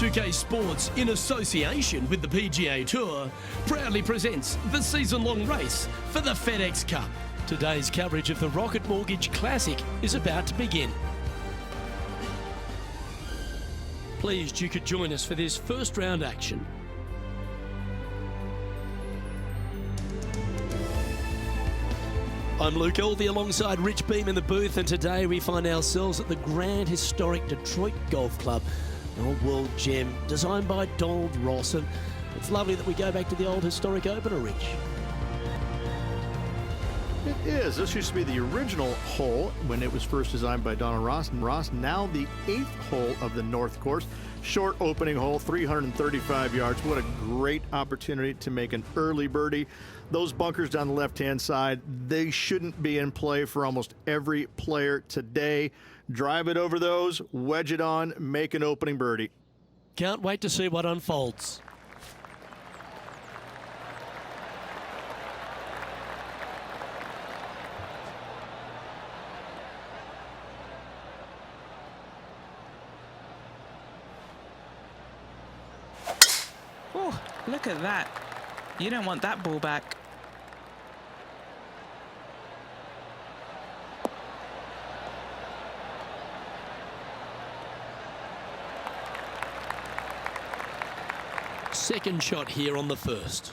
2K Sports, in association with the PGA Tour, proudly presents the season-long race for the FedEx Cup. Today's coverage of the Rocket Mortgage Classic is about to begin. Pleased you could join us for this first round action. I'm Luke Elvey alongside Rich Beam in the booth, and today we find ourselves at the grand historic Detroit Golf Club, an old world gem designed by Donald Ross, and it's lovely that we go back to the old historic opener, Rich. It is. This used to be the original hole when it was first designed by Donald Ross. And Ross, now the 8th hole of the North Course. Short opening hole, 335 yards. What a great opportunity to make an early birdie. Those bunkers down the left-hand side, they shouldn't be in play for almost every player today. Drive it over those, wedge it on, make an opening birdie. Can't wait to see what unfolds. Oh, look at that. You don't want that ball back. Second shot here on the first.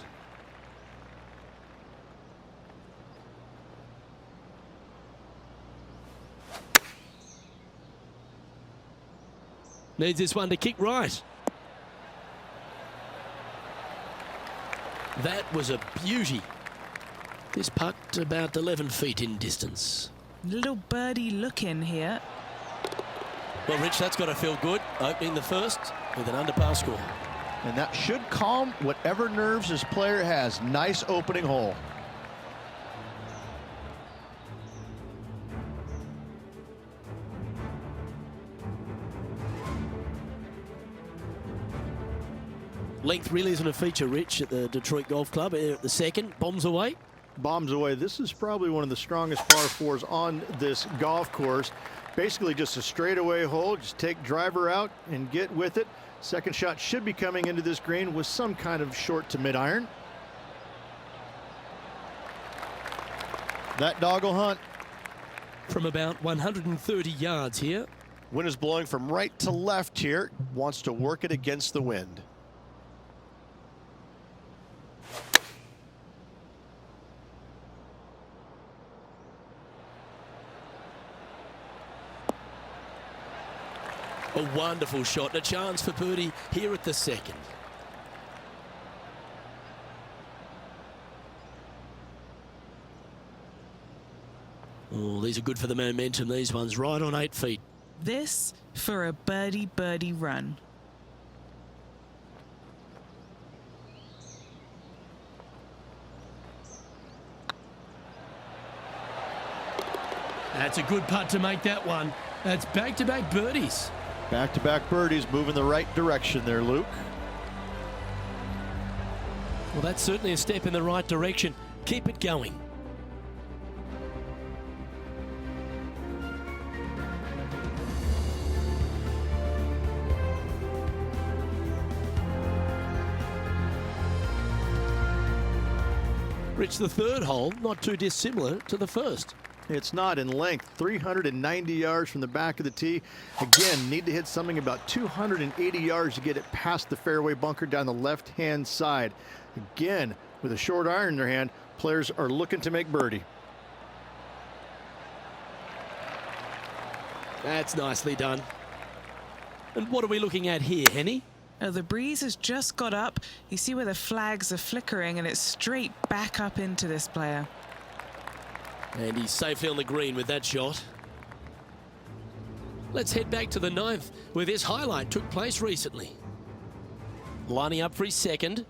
Needs this one to kick right. That was a beauty. This putt about 11 feet in distance. Little birdie look in here. Well, Rich, that's got to feel good. Opening the first with an under-par score. And that should calm whatever nerves this player has. Nice opening hole. Length really isn't a feature, Rich, at the Detroit Golf Club. At the second, bombs away. Bombs away. This is probably one of the strongest par fours on this golf course. Basically just a straightaway hole. Just take driver out and get with it. Second shot should be coming into this green with some kind of short to mid iron. That dog will hunt. From about 130 yards here. Wind is blowing from right to left here. Wants to work it against the wind. A wonderful shot, and a chance for birdie here at the second. Oh, these are good for the momentum, these ones, right on 8 feet. This for a birdie run. That's a good putt to make that one. That's back-to-back birdies. Back-to-back birdies, moving the right direction there, Luke. Well, that's certainly a step in the right direction. Keep it going. Rich, the third hole, not too dissimilar to the first. It's not in length. 390 yards from the back of the tee. Again, need to hit something about 280 yards to get it past the fairway bunker down the left-hand side. Again, with a short iron in their hand, players are looking to make birdie. That's nicely done. And what are we looking at here, Henny? Oh, the breeze has just got up. You see where the flags are flickering, and it's straight back up into this player. And he's safely on the green with that shot. Let's head back to the 9th, where this highlight took place recently. Lining up for his second.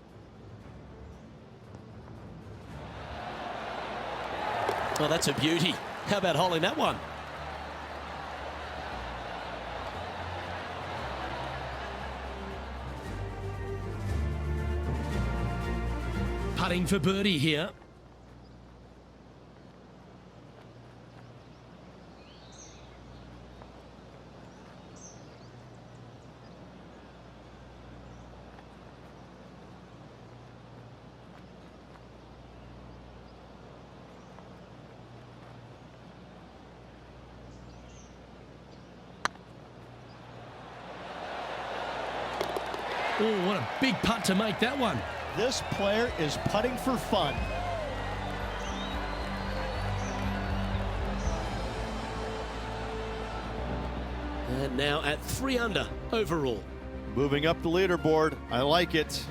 Oh, that's a beauty. How about holding that one? Putting for birdie here. Oh, what a big putt to make that one. This player is putting for fun. And now at 3 under overall. Moving up the leaderboard. I like it.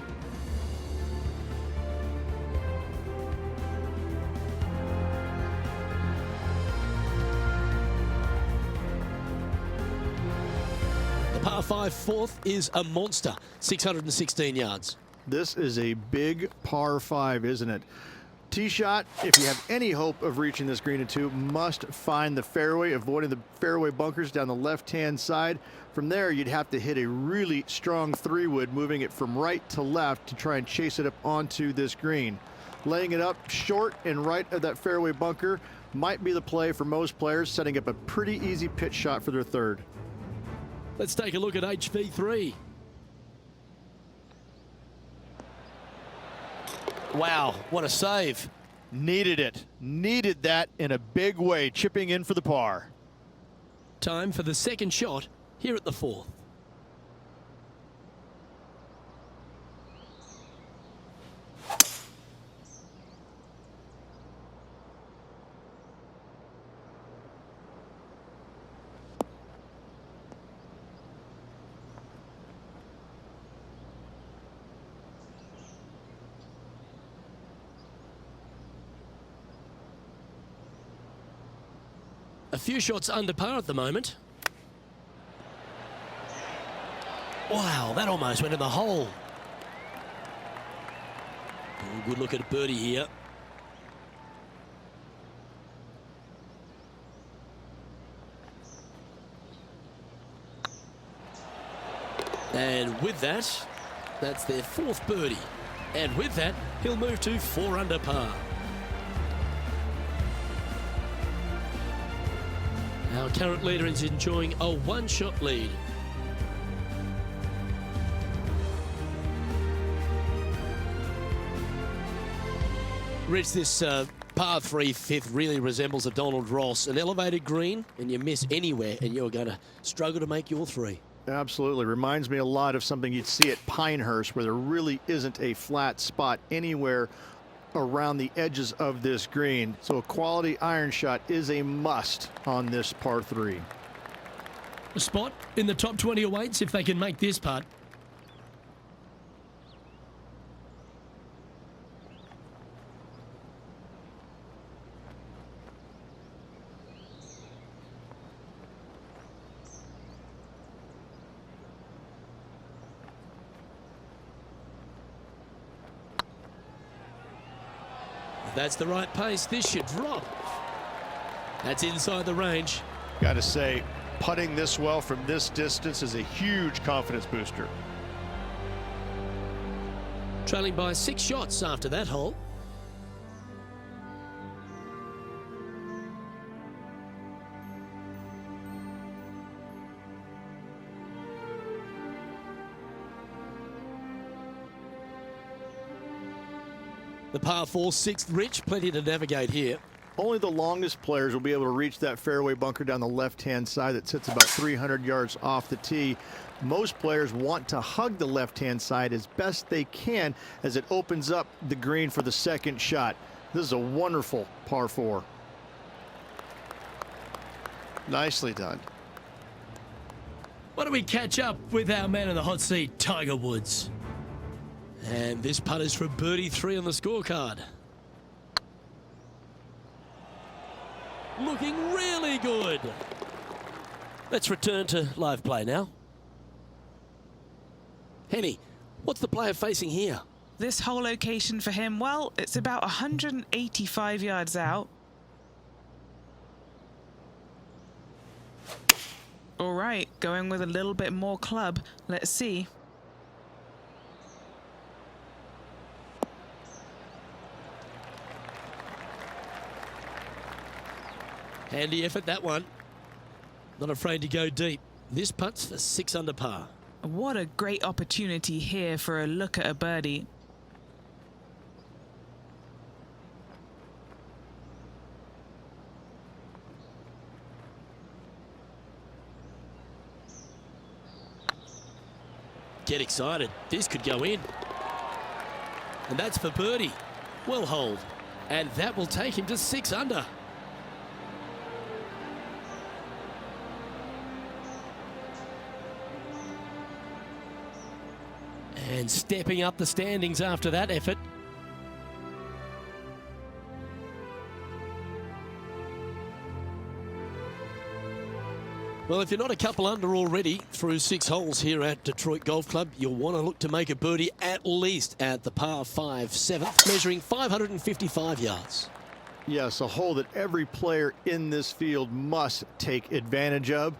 The par 5 fourth is a monster, 616 yards. This is a big par 5, isn't it? Tee shot, if you have any hope of reaching this green in 2, must find the fairway, avoiding the fairway bunkers down the left-hand side. From there, you'd have to hit a really strong 3-wood, moving it from right to left to try and chase it up onto this green. Laying it up short and right of that fairway bunker might be the play for most players, setting up a pretty easy pitch shot for their 3rd. Let's take a look at HV3. Wow, what a save. Needed it. Needed that in a big way, chipping in for the par. Time for the 2nd shot here at the 4th. A few shots under par at the moment. Wow, that almost went in the hole. Oh, good look at a birdie here. And with that, that's their 4th birdie. And with that, he'll move to 4 under par. Our current leader is enjoying a 1-shot lead. Rich, this par 3 5th really resembles a Donald Ross, an elevated green, and you miss anywhere, and you're going to struggle to make your 3. Absolutely. Reminds me a lot of something you'd see at Pinehurst, where there really isn't a flat spot anywhere around the edges of this green. So a quality iron shot is a must on this par 3. A spot in the top 20 awaits if they can make this putt. If that's the right pace, this should drop. That's inside the range. Got to say, putting this well from this distance is a huge confidence booster. Trailing by 6 shots after that hole. The par 4 6th, Rich, plenty to navigate here. Only the longest players will be able to reach that fairway bunker down the left-hand side that sits about 300 yards off the tee. Most players want to hug the left-hand side as best they can as it opens up the green for the 2nd shot. This is a wonderful par 4. Nicely done. Why don't we catch up with our man in the hot seat, Tiger Woods? And this putt is for birdie 3 on the scorecard. Looking really good. Let's return to live play now. Henny, what's the player facing here? This whole location for him, well, it's about 185 yards out. All right, going with a little bit more club. Let's see. Handy effort, that one. Not afraid to go deep. This putt's for 6 under par. What a great opportunity here for a look at a birdie. get excited. This could go in. And that's for birdie. Well holed. And that will take him to 6 under. And stepping up the standings after that effort. Well, if you're not a couple under already through 6 holes here at Detroit Golf Club, you'll want to look to make a birdie at least at the par 5 7th, measuring 555 yards. Yes, a hole that every player in this field must take advantage of.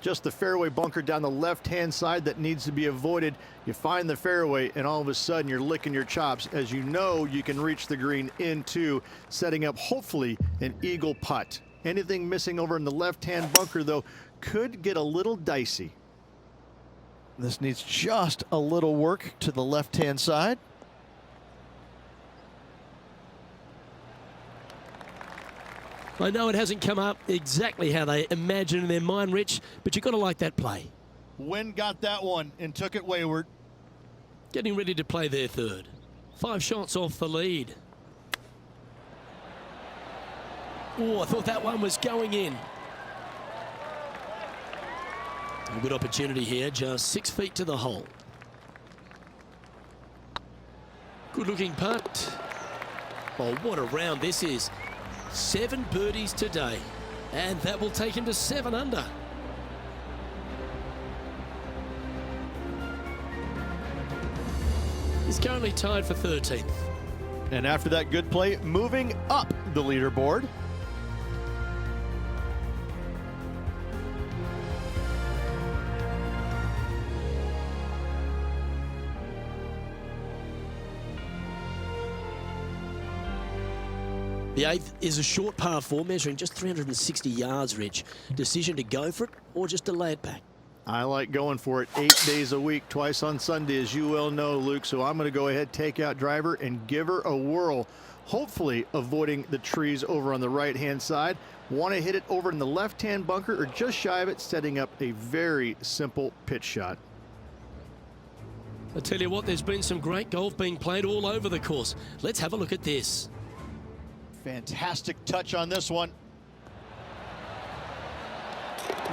Just the fairway bunker down the left-hand side that needs to be avoided. You find the fairway, and all of a sudden you're licking your chops as you know you can reach the green into setting up, hopefully, an eagle putt. Anything missing over in the left-hand bunker, though, could get a little dicey. This needs just a little work to the left-hand side. I know it hasn't come up exactly how they imagine in their mind, Rich, but you've got to like that play. Wynn got that one and took it wayward. Getting ready to play their third. 5 shots off the lead. Oh, I thought that one was going in. A good opportunity here, just 6 feet to the hole. Good looking putt. Oh, what a round this is. 7 birdies today, and that will take him to 7 under. He's currently tied for 13th. And after that good play, moving up the leaderboard. The 8th is a short par 4, measuring just 360 yards, Rich. Decision to go for it or just to lay it back? I like going for it 8 days a week, twice on Sunday, as you well know, Luke. So I'm going to go ahead, take out driver, and give her a whirl. Hopefully avoiding the trees over on the right-hand side. Want to hit it over in the left-hand bunker or just shy of it, setting up a very simple pitch shot. I tell you what, there's been some great golf being played all over the course. Let's have a look at this. Fantastic touch on this one.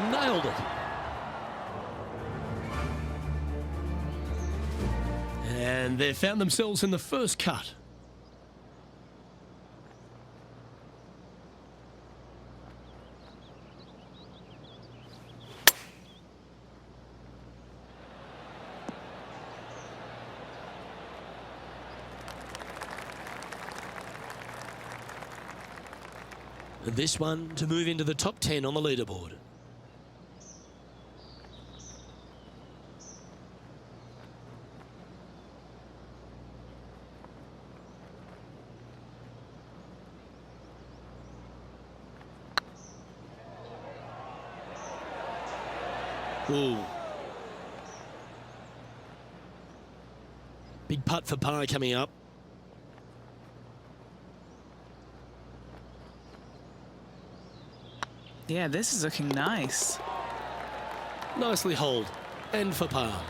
Nailed it. And they've found themselves in the first cut. This one to move into the top 10 on the leaderboard. Ooh. Big putt for par coming up. Yeah, this is looking nice. Nicely holed and for par.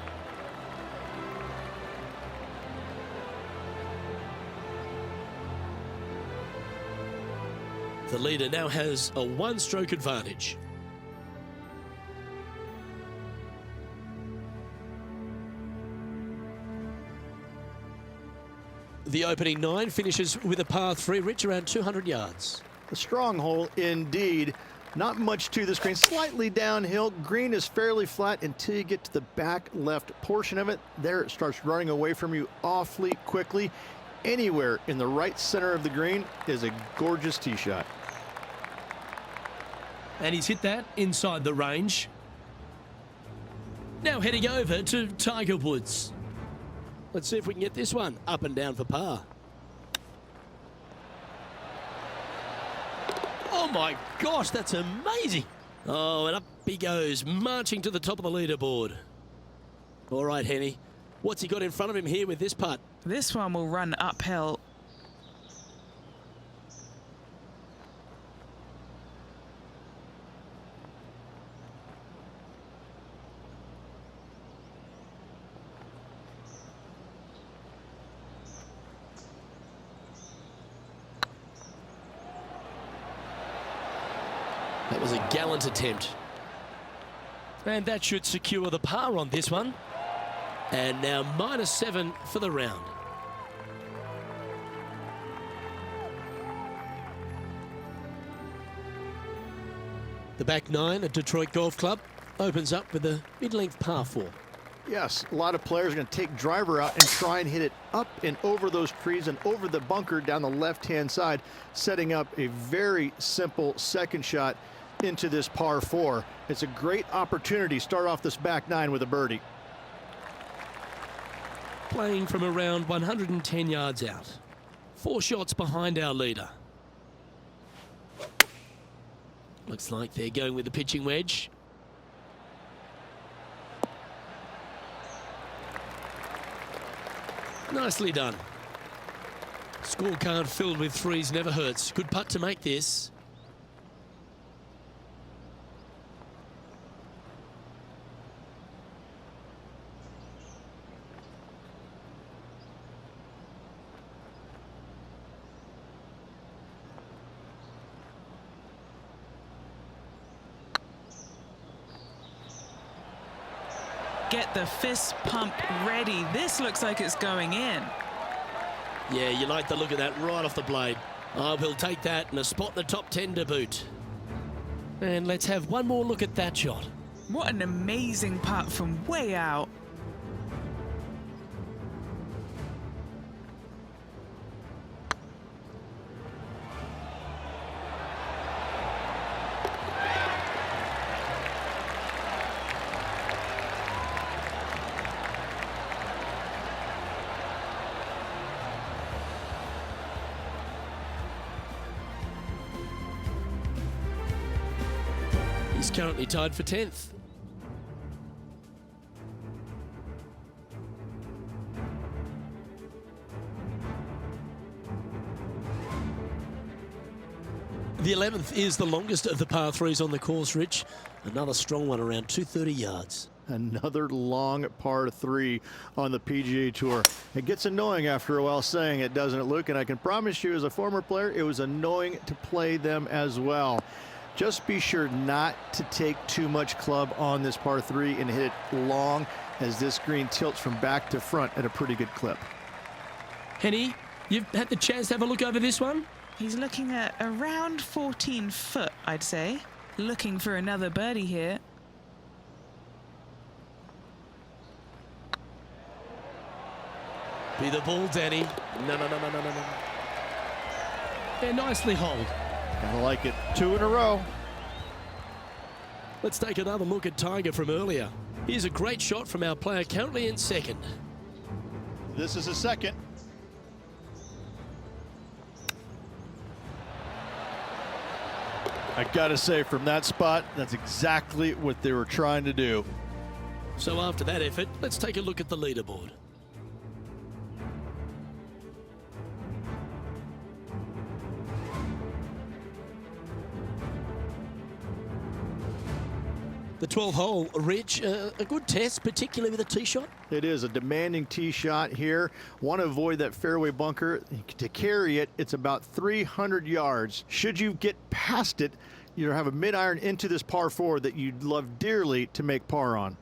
The leader now has a 1-stroke advantage. The opening 9 finishes with a par 3, Rich, around 200 yards. A strong hole indeed. Not much to this green, slightly downhill. Green is fairly flat until you get to the back left portion of it. There it starts running away from you awfully quickly. Anywhere in the right center of the green is a gorgeous tee shot. And he's hit that inside the range. Now heading over to Tiger Woods. Let's see if we can get this one up and down for par. Oh my gosh, that's amazing. Oh, and up he goes, marching to the top of the leaderboard. All right, Henny, what's he got in front of him here with this putt? This one will run uphill. That was a gallant attempt. And that should secure the par on this one. And now -7 for the round. The back nine at Detroit Golf Club opens up with a mid-length par 4. Yes, a lot of players are going to take driver out and try and hit it up and over those trees and over the bunker down the left-hand side, setting up a very simple second shot into this par 4. It's a great opportunity to start off this back nine with a birdie. Playing from around 110 yards out. 4 shots behind our leader. Looks like they're going with the pitching wedge. Nicely done. Scorecard filled with threes never hurts. Good putt to make this. Get the fist pump ready. This looks like it's going in. Yeah, you like the look of that right off the blade. Oh, we'll take that and a spot in the top 10 to boot. And let's have one more look at that shot. What an amazing putt from way out. He's currently tied for 10th. The 11th is the longest of the par 3s on the course, Rich. Another strong one around 230 yards. Another long par 3 on the PGA Tour. It gets annoying after a while saying it, doesn't it, Luke? And I can promise you, as a former player, it was annoying to play them as well. Just be sure not to take too much club on this par 3 and hit it long, as this green tilts from back to front at a pretty good clip. Henny, you've had the chance to have a look over this one? He's looking at around 14 foot, I'd say. Looking for another birdie here. Be the ball, Danny. No. Yeah, nicely holed. Gotta like it. 2 in a row. Let's take another look at Tiger from earlier. Here's a great shot from our player currently in second. This is a second. I gotta say, from that spot, that's exactly what they were trying to do. So after that effort, let's take a look at the leaderboard. The 12th hole, Rich, a good test, particularly with a tee shot. It is a demanding tee shot here. Want to avoid that fairway bunker. To carry it, it's about 300 yards. Should you get past it, you have a mid-iron into this par 4 that you'd love dearly to make par on.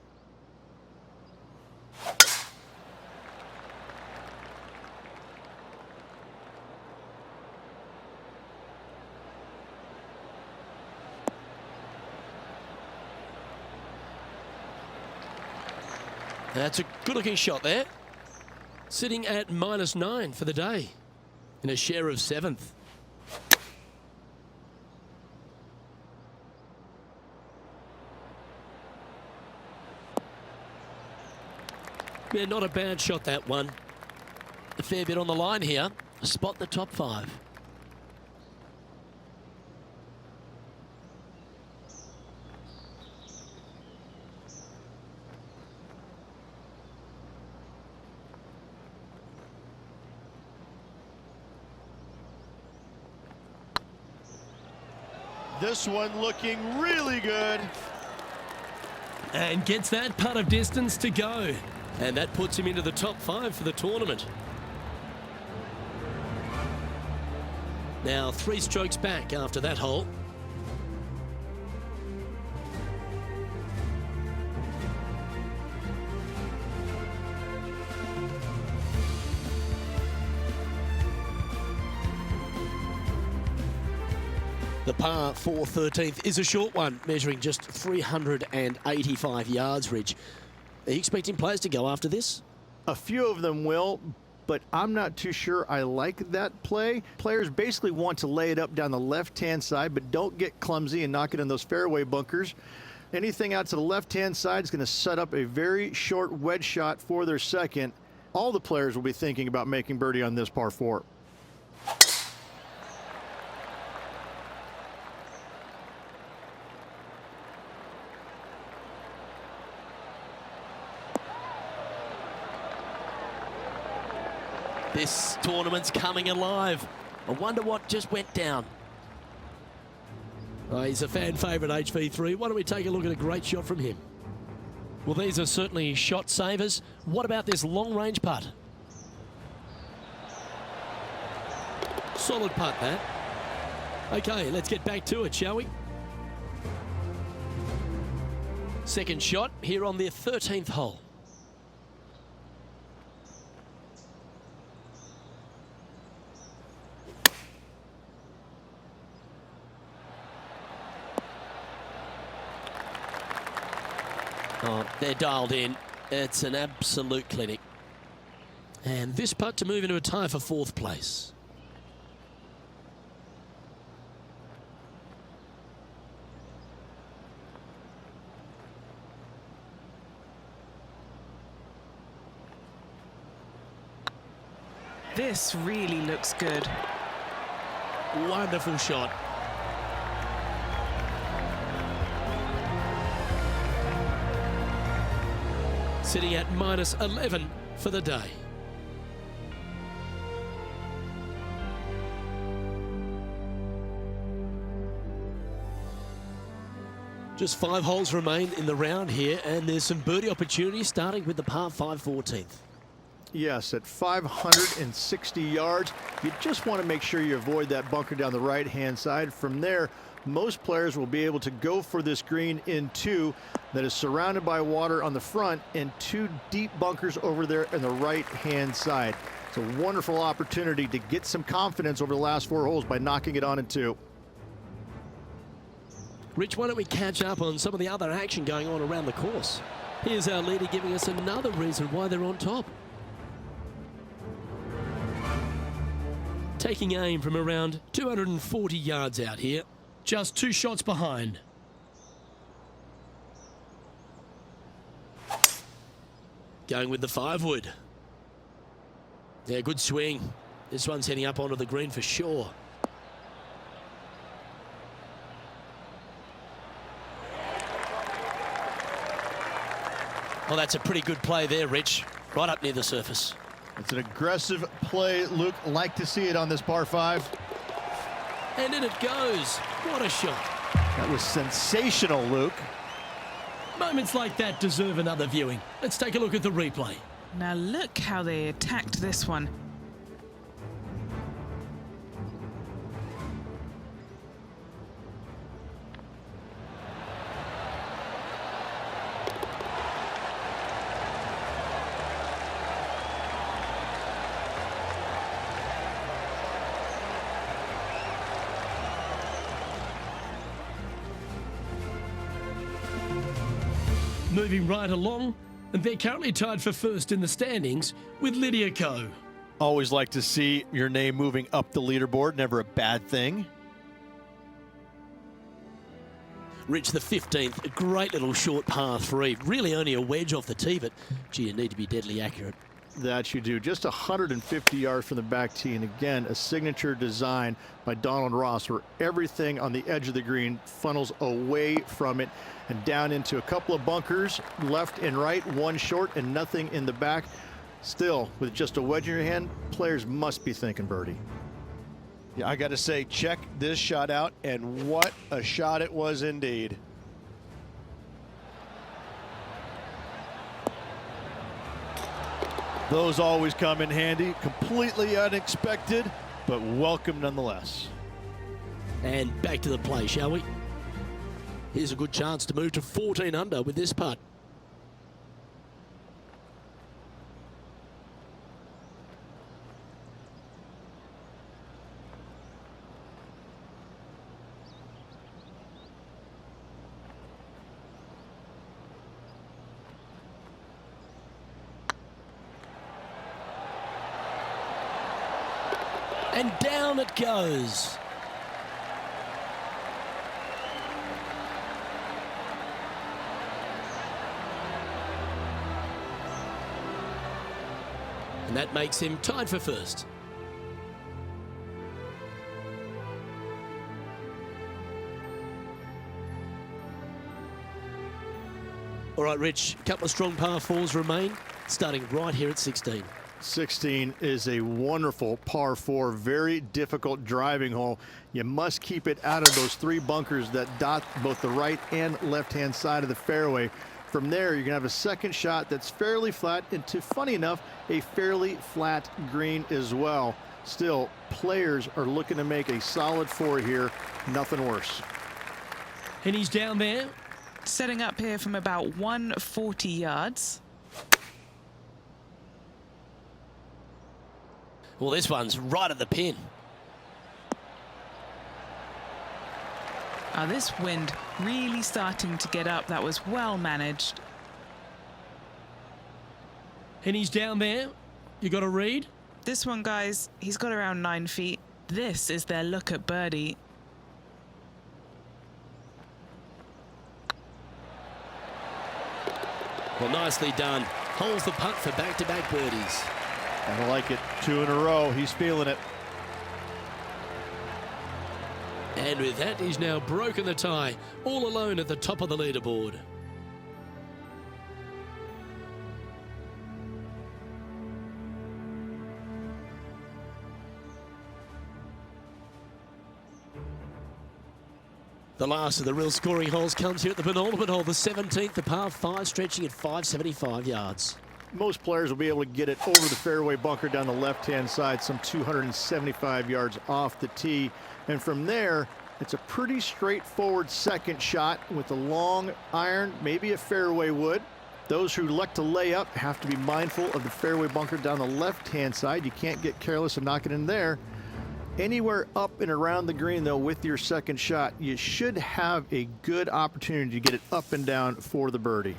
That's a good-looking shot there. Sitting at -9 for the day in a share of 7th. Yeah, not a bad shot, that one. A fair bit on the line here. A spot in the top 5. This one looking really good. And gets that putt of distance to go. And that puts him into the top 5 for the tournament. Now 3 strokes back after that hole. The par 4 13th is a short one, measuring just 385 yards, Ridge. Are you expecting players to go after this? A few of them will, but I'm not too sure I like that play. Players basically want to lay it up down the left-hand side, but don't get clumsy and knock it in those fairway bunkers. Anything out to the left-hand side is going to set up a very short wedge shot for their second. All the players will be thinking about making birdie on this par 4. This tournament's coming alive. I wonder what just went down. Oh, he's a fan favourite, HV3. Why don't we take a look at a great shot from him? Well, these are certainly shot savers. What about this long-range putt? Solid putt, that. Okay, let's get back to it, shall we? Second shot here on their 13th hole. Oh, they're dialed in. It's an absolute clinic. And this putt to move into a tie for 4th place. This really looks good. Wonderful shot. Sitting at minus 11 for the day. Just 5 holes remain in the round here, and there's some birdie opportunities starting with the par 5 14th. Yes, at 560 yards, you just want to make sure you avoid that bunker down the right-hand side. From there, most players will be able to go for this green in 2 that is surrounded by water on the front and 2 deep bunkers over there on the right-hand side. It's a wonderful opportunity to get some confidence over the last 4 holes by knocking it on in 2. Rich, why don't we catch up on some of the other action going on around the course? Here's our leader giving us another reason why they're on top. Taking aim from around 240 yards out here, just 2 shots behind. Going with the 5-wood. Yeah, good swing. This one's heading up onto the green for sure. Well, that's a pretty good play there, Rich. Right up near the surface. It's an aggressive play, Luke. Like to see it on this par 5. And in it goes. What a shot. That was sensational, Luke. Moments like that deserve another viewing. Let's take a look at the replay. Now look how they attacked this one. Moving right along, and they're currently tied for first in the standings with Lydia Ko. Always like to see your name moving up the leaderboard. Never a bad thing. Rich, the 15th, a great little short par 3. Really only a wedge off the tee, but gee, you need to be deadly accurate. That you do. Just 150 yards from the back tee, and again, a signature design by Donald Ross where everything on the edge of the green funnels away from it and down into a couple of bunkers, left and right, 1 short and nothing in the back. Still, with just a wedge in your hand, players must be thinking birdie. Yeah, I got to say, check this shot out, and what a shot it was indeed. Those always come in handy. Completely unexpected, but welcome nonetheless. And back to the play, shall we? Here's a good chance to move to 14 under with this putt. And down it goes. And that makes him tied for first. All right, Rich, a couple of strong par fours remain, starting right here at 16. 16 is a wonderful par 4, very difficult driving hole. You must keep it out of those 3 bunkers that dot both the right and left-hand side of the fairway. From there, you're going to have a second shot that's fairly flat into, funny enough, a fairly flat green as well. Still, players are looking to make a solid 4 here. Nothing worse. And he's down there. Setting up here from about 140 yards. Well, this one's right at the pin. This wind really starting to get up. That was well managed. And he's down there. You got a read? This one, guys, he's got around 9 feet. This is their look at birdie. Well, nicely done. Holds the putt for back-to-back birdies. I like it. 2 in a row. He's feeling it. And with that, he's now broken the tie, all alone at the top of the leaderboard. The last of the real scoring holes comes here at the penultimate hole, the 17th, the par 5, stretching at 575 yards. Most players will be able to get it over the fairway bunker down the left-hand side, some 275 yards off the tee. And from there, it's a pretty straightforward second shot with a long iron, maybe a fairway wood. Those who like to lay up have to be mindful of the fairway bunker down the left-hand side. You can't get careless and knock it in there. Anywhere up and around the green, though, with your second shot, you should have a good opportunity to get it up and down for the birdie.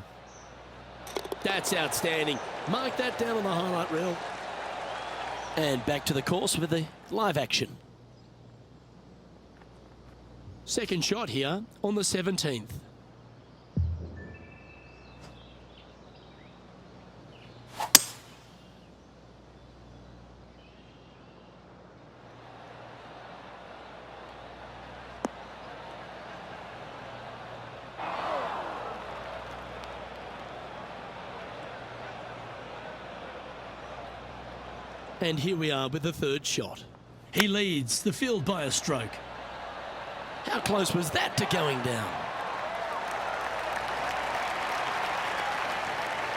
That's outstanding. Mark that down on the highlight reel. And back to the course with the live action. Second shot here on the 17th. And here we are with the third shot. He leads the field by a stroke. How close was that to going down?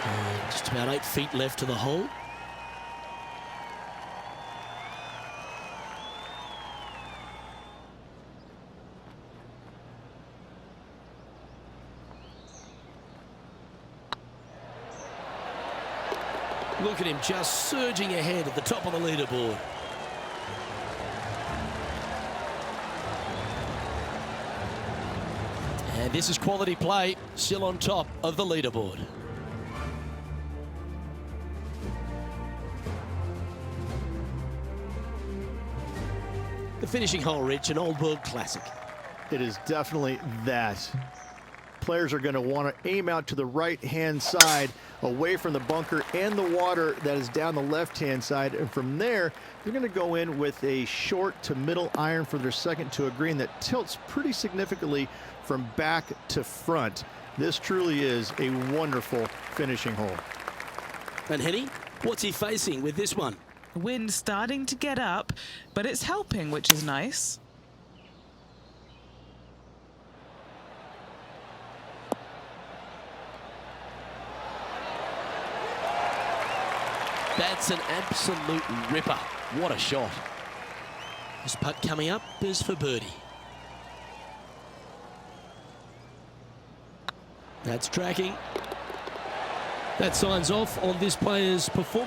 And just about 8 feet left to the hole. Look at him just surging ahead at the top of the leaderboard. And this is quality play, still on top of the leaderboard. The finishing hole, Rich, an old world classic. It is definitely that. Players are going to want to aim out to the right-hand side, away from the bunker and the water that is down the left-hand side. And from there, they're going to go in with a short to middle iron for their second to a green that tilts pretty significantly from back to front. This truly is a wonderful finishing hole. And Henny, what's he facing with this one? Wind starting to get up, but it's helping, which is nice. That's an absolute ripper. What a shot. This putt coming up is for birdie. That's tracking. That signs off on this player's performance.